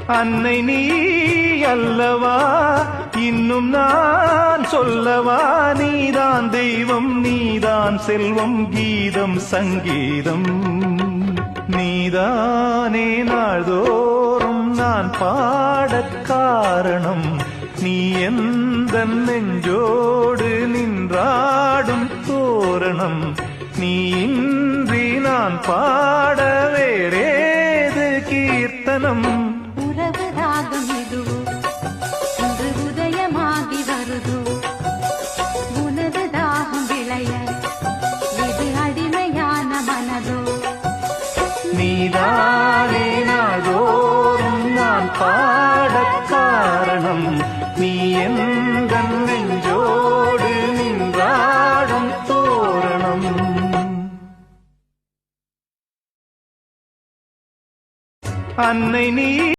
அன்னை நீ அல்லவா இன்னும் நான் சொல்லவா நீதான் தெய்வம் நீதான் செல்வம் கீதம் சங்கீதம் நீதானே நாள்தோறும் நான் பாடக் காரணம் நீ எந்த நெஞ்சோடு நின்றாடும் தோரணம் நீ இன்றி நான் பாட வேறேது கீர்த்தனம் உறவு ராகம் இதுவோ இன்று உதயமாகி வருதோ உனது தாகம் விளைய இது அடிமையான மனதோ நீதானே நாள்தோறும் நான் பாடக் காரணம் நீ எந்த நெஞ்சோடு நின்றாடும் தோரணம் அன்னை நீ